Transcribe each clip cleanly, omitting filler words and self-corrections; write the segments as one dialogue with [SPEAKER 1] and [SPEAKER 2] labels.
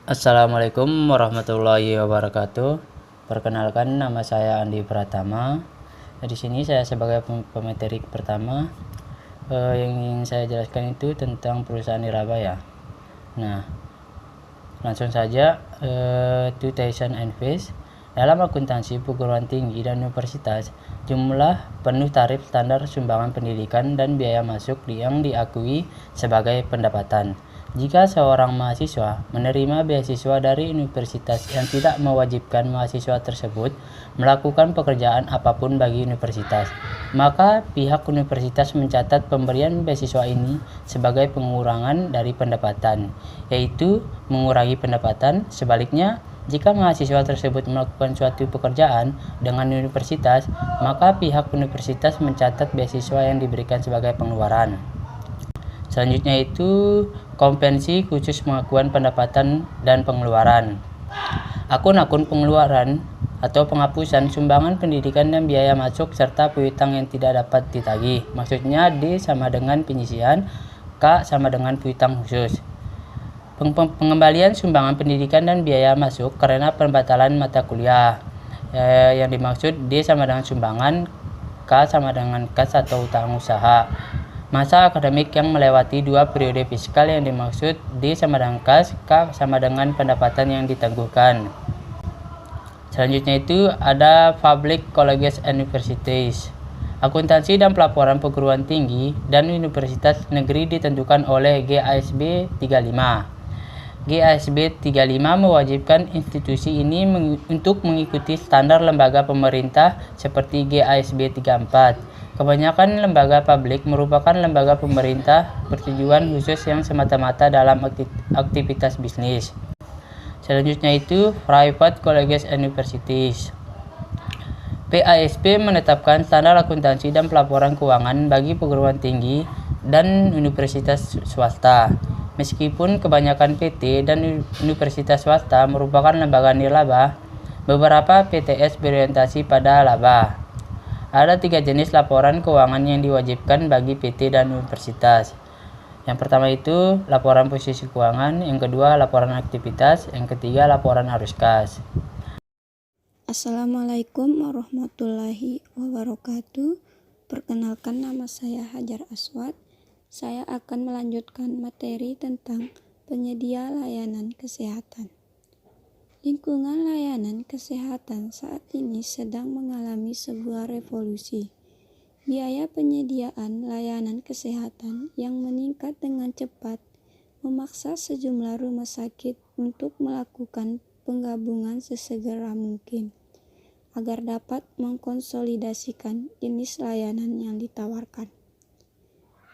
[SPEAKER 1] Assalamualaikum warahmatullahi wabarakatuh. Perkenalkan, nama saya Andi Pratama. Di sini saya sebagai pemateri pertama, yang ingin saya jelaskan itu tentang perusahaan niraba ya. Nah, langsung saja, 2000 and fees. Dalam akuntansi perguruan tinggi dan universitas, jumlah penuh tarif standar sumbangan pendidikan dan biaya masuk yang diakui sebagai pendapatan. Jika seorang mahasiswa menerima beasiswa dari universitas yang tidak mewajibkan mahasiswa tersebut melakukan pekerjaan apapun bagi universitas, maka pihak universitas mencatat pemberian beasiswa ini sebagai pengurangan dari pendapatan, yaitu mengurangi pendapatan. Sebaliknya, jika mahasiswa tersebut melakukan suatu pekerjaan dengan universitas, maka pihak universitas mencatat beasiswa yang diberikan sebagai pengeluaran. Selanjutnya itu kompensi khusus pengakuan pendapatan dan pengeluaran. Akun-akun pengeluaran atau penghapusan sumbangan pendidikan dan biaya masuk serta piutang yang tidak dapat ditagih. Maksudnya D sama dengan penyisihan, K sama dengan piutang khusus. Pengembalian sumbangan pendidikan dan biaya masuk karena pembatalan mata kuliah. Yang dimaksud D sama dengan sumbangan, K sama dengan kas atau utang usaha. Masa akademik yang melewati 2 periode fiskal yang dimaksud D sama dengan kas, K sama dengan pendapatan yang ditangguhkan. Selanjutnya itu ada Public Colleges and Universities. Akuntansi dan pelaporan perguruan tinggi dan universitas negeri ditentukan oleh GASB 35. GASB 35 mewajibkan institusi ini untuk mengikuti standar lembaga pemerintah seperti GASB 34. Kebanyakan lembaga publik merupakan lembaga pemerintah bertujuan khusus yang semata-mata dalam aktivitas bisnis. Selanjutnya itu Private Colleges and Universities. PASP menetapkan standar akuntansi dan pelaporan keuangan bagi perguruan tinggi dan universitas swasta. Meskipun kebanyakan PT dan universitas swasta merupakan lembaga nirlaba, beberapa PTS berorientasi pada laba. Ada 3 jenis laporan keuangan yang diwajibkan bagi PT dan universitas. Yang pertama itu laporan posisi keuangan, yang kedua laporan aktivitas, yang ketiga laporan arus kas.
[SPEAKER 2] Assalamualaikum warahmatullahi wabarakatuh. Perkenalkan, nama saya Hajar Aswad. Saya akan melanjutkan materi tentang penyedia layanan kesehatan. Lingkungan layanan kesehatan saat ini sedang mengalami sebuah revolusi. Biaya penyediaan layanan kesehatan yang meningkat dengan cepat memaksa sejumlah rumah sakit untuk melakukan penggabungan sesegera mungkin agar dapat mengkonsolidasikan jenis layanan yang ditawarkan.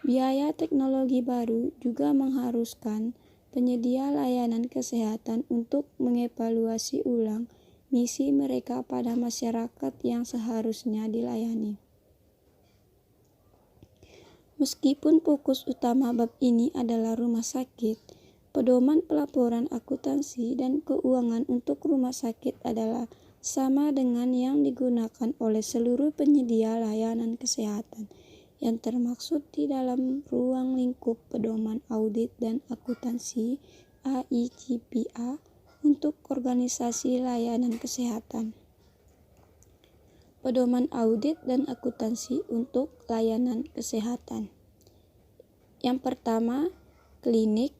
[SPEAKER 2] Biaya teknologi baru juga mengharuskan penyedia layanan kesehatan untuk mengevaluasi ulang misi mereka pada masyarakat yang seharusnya dilayani. Meskipun fokus utama bab ini adalah rumah sakit, pedoman pelaporan akuntansi dan keuangan untuk rumah sakit adalah sama dengan yang digunakan oleh seluruh penyedia layanan kesehatan yang termaksud di dalam ruang lingkup pedoman audit dan akuntansi AICPA untuk organisasi layanan kesehatan. Pedoman audit dan akuntansi untuk layanan kesehatan. Yang pertama, klinik.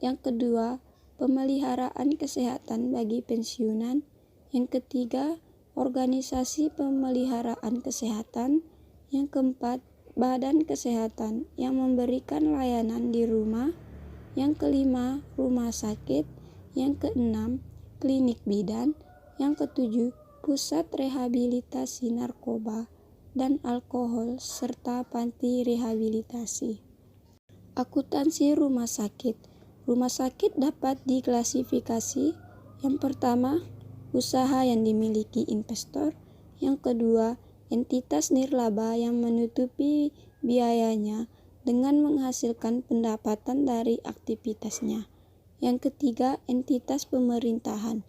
[SPEAKER 2] Yang kedua, pemeliharaan kesehatan bagi pensiunan. Yang ketiga, organisasi pemeliharaan kesehatan. Yang keempat, badan kesehatan yang memberikan layanan di rumah. Yang kelima, rumah sakit. Yang keenam, klinik bidan. Yang ketujuh, pusat rehabilitasi narkoba dan alkohol serta panti rehabilitasi. Akuntansi rumah sakit. Rumah sakit dapat diklasifikasi. Yang pertama, usaha yang dimiliki investor. Yang kedua, entitas nirlaba yang menutupi biayanya dengan menghasilkan pendapatan dari aktivitasnya. Yang ketiga, entitas pemerintahan.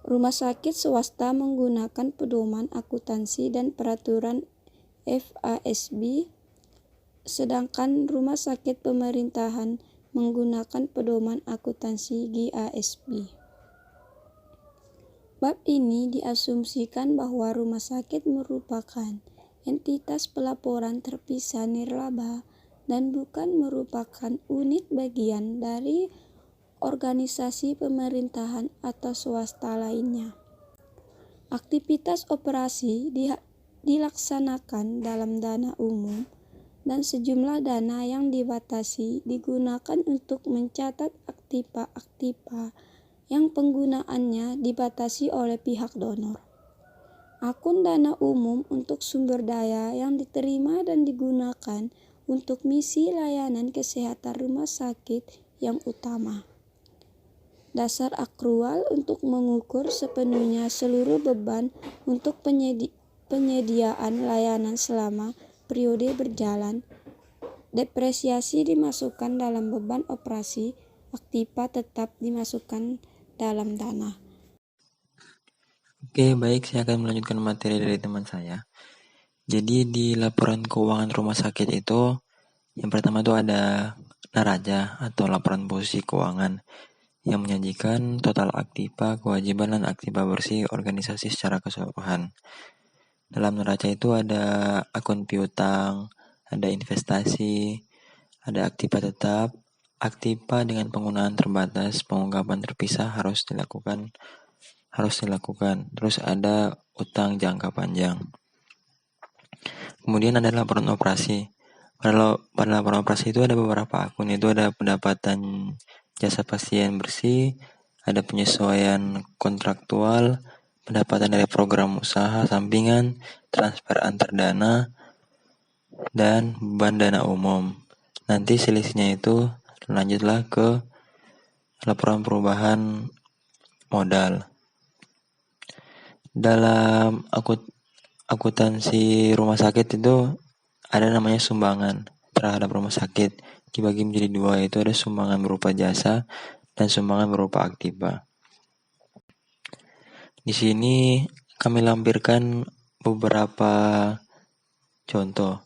[SPEAKER 2] Rumah sakit swasta menggunakan pedoman akuntansi dan peraturan FASB, sedangkan rumah sakit pemerintahan menggunakan pedoman akuntansi GASB. Bab ini diasumsikan bahwa rumah sakit merupakan entitas pelaporan terpisah nirlaba dan bukan merupakan unit bagian dari organisasi pemerintahan atau swasta lainnya. Aktivitas operasi dilaksanakan dalam dana umum dan sejumlah dana yang dibatasi digunakan untuk mencatat aktiva-aktiva yang penggunaannya dibatasi oleh pihak donor. Akun dana umum untuk sumber daya yang diterima dan digunakan untuk misi layanan kesehatan rumah sakit yang utama. Dasar akrual untuk mengukur sepenuhnya seluruh beban untuk penyediaan layanan selama periode berjalan. Depresiasi dimasukkan dalam beban operasi, aktiva tetap dimasukkan dalam dana.
[SPEAKER 3] Oke, baik, saya akan melanjutkan materi dari teman saya. Jadi di laporan keuangan rumah sakit itu, yang pertama itu ada neraca atau laporan posisi keuangan yang menyajikan total aktiva, kewajiban, dan aktiva bersih organisasi secara keseluruhan. Dalam neraca itu ada akun piutang, ada investasi, ada aktiva tetap, aktiva dengan penggunaan terbatas, pengungkapan terpisah harus dilakukan. Terus ada utang jangka panjang. Kemudian ada laporan operasi. Pada laporan operasi itu ada beberapa akun, itu ada pendapatan jasa pasien bersih, ada penyesuaian kontraktual, pendapatan dari program usaha sampingan, transfer antar dana, dan beban dana umum. Nanti selisihnya itu lanjutlah ke laporan perubahan modal. Dalam akuntansi rumah sakit itu ada namanya sumbangan terhadap rumah sakit. Dibagi menjadi dua, yaitu ada sumbangan berupa jasa dan sumbangan berupa aktiva. Di sini kami lampirkan beberapa contoh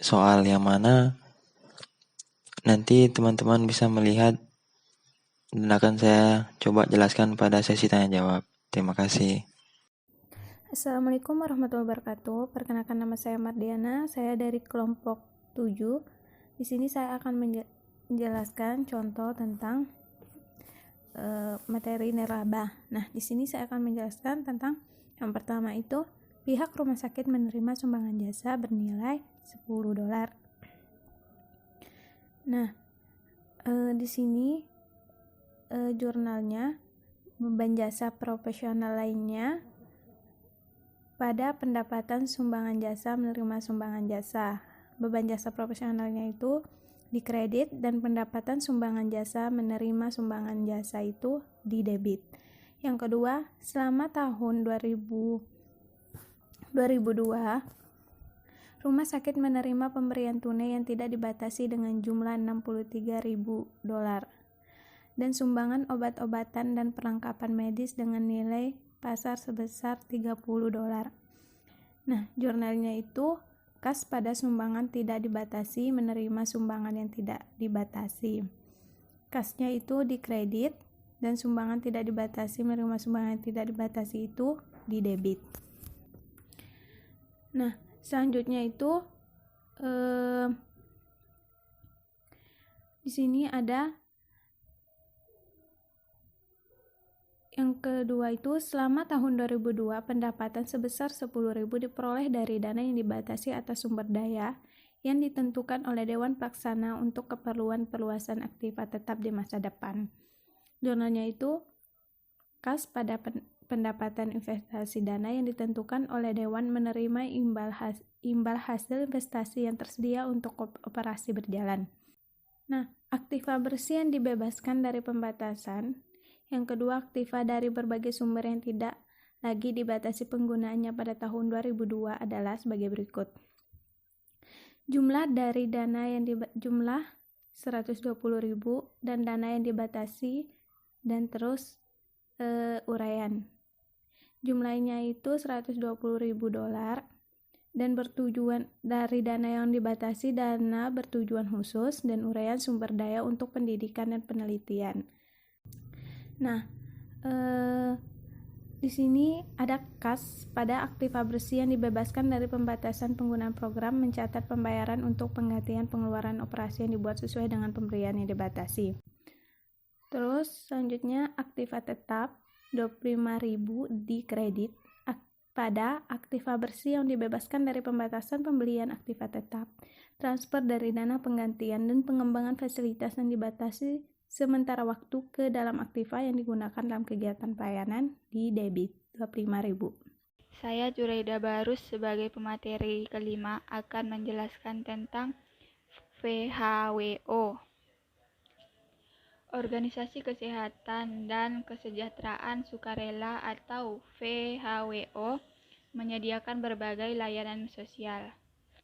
[SPEAKER 3] soal yang mana nanti teman-teman bisa melihat dan akan saya coba jelaskan pada sesi tanya jawab. Terima kasih.
[SPEAKER 4] Assalamualaikum warahmatullahi wabarakatuh. Perkenalkan, nama saya Mardiana, saya dari kelompok 7. Di sini saya akan menjelaskan contoh tentang materi nirlaba. Nah, di sini saya akan menjelaskan tentang yang pertama itu pihak rumah sakit menerima sumbangan jasa bernilai $10. Nah, di sini jurnalnya beban jasa profesional lainnya pada pendapatan sumbangan jasa menerima sumbangan jasa. Beban jasa profesionalnya itu dikredit dan pendapatan sumbangan jasa menerima sumbangan jasa itu didebit. Yang kedua, selama tahun 2002, rumah sakit menerima pemberian tunai yang tidak dibatasi dengan jumlah $63.000 dan sumbangan obat-obatan dan perlengkapan medis dengan nilai pasar sebesar $30. Nah, jurnalnya itu kas pada sumbangan tidak dibatasi menerima sumbangan yang tidak dibatasi. Kasnya itu dikredit dan sumbangan tidak dibatasi menerima sumbangan yang tidak dibatasi itu didebit. Nah, selanjutnya itu di sini ada yang kedua itu, selama tahun 2002, pendapatan sebesar $10.000 diperoleh dari dana yang dibatasi atas sumber daya yang ditentukan oleh Dewan Pelaksana untuk keperluan perluasan aktiva tetap di masa depan. Jurnalnya itu kas pada pendapatan investasi dana yang ditentukan oleh Dewan menerima imbal hasil investasi yang tersedia untuk operasi berjalan. Nah, aktiva bersih yang dibebaskan dari pembatasan. Yang kedua, aktiva dari berbagai sumber yang tidak lagi dibatasi penggunaannya pada tahun 2002 adalah sebagai berikut. Jumlah dari dana yang jumlah 120.000 dan dana yang dibatasi dan terus uraian. Jumlahnya itu $120.000 dan bertujuan dari dana yang dibatasi, dana bertujuan khusus, dan uraian sumber daya untuk pendidikan dan penelitian. Nah, di sini ada kas pada aktiva bersih yang dibebaskan dari pembatasan penggunaan program mencatat pembayaran untuk penggantian pengeluaran operasi yang dibuat sesuai dengan pemberian yang dibatasi. Terus selanjutnya aktiva tetap 25.000 di kredit pada aktiva bersih yang dibebaskan dari pembatasan pembelian aktiva tetap, transfer dari dana penggantian dan pengembangan fasilitas yang dibatasi sementara waktu ke dalam aktiva yang digunakan dalam kegiatan pelayanan di debit 25.000.
[SPEAKER 5] Saya Juraida Barus sebagai pemateri kelima akan menjelaskan tentang VHWO. Organisasi Kesehatan dan Kesejahteraan Sukarela atau VHWO menyediakan berbagai layanan sosial.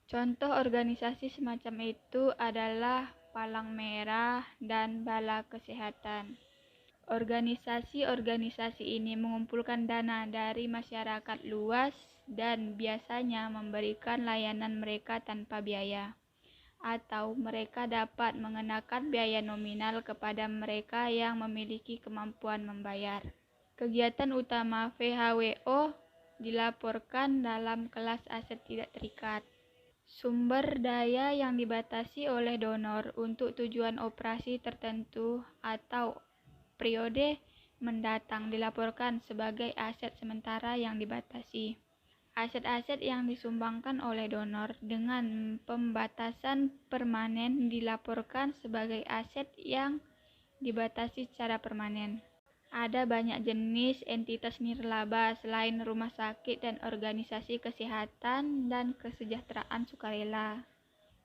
[SPEAKER 5] Contoh organisasi semacam itu adalah Palang Merah dan Bala Kesehatan. Organisasi-organisasi ini mengumpulkan dana dari masyarakat luas dan biasanya memberikan layanan mereka tanpa biaya, atau mereka dapat mengenakan biaya nominal kepada mereka yang memiliki kemampuan membayar. Kegiatan utama VHWO dilaporkan dalam kelas aset tidak terikat. Sumber daya yang dibatasi oleh donor untuk tujuan operasi tertentu atau periode mendatang dilaporkan sebagai aset sementara yang dibatasi. Aset-aset yang disumbangkan oleh donor dengan pembatasan permanen dilaporkan sebagai aset yang dibatasi secara permanen. Ada banyak jenis entitas nirlaba selain rumah sakit dan organisasi kesehatan dan kesejahteraan sukarela.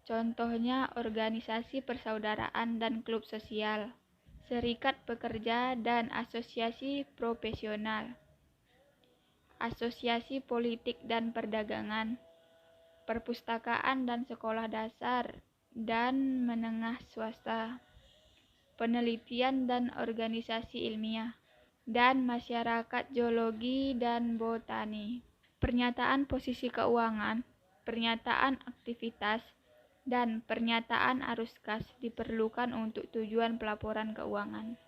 [SPEAKER 5] Contohnya organisasi persaudaraan dan klub sosial, serikat pekerja dan asosiasi profesional, asosiasi politik dan perdagangan, perpustakaan dan sekolah dasar dan menengah swasta, penelitian dan organisasi ilmiah, dan masyarakat geologi dan botani. Pernyataan posisi keuangan, pernyataan aktivitas, dan pernyataan arus kas diperlukan untuk tujuan pelaporan keuangan.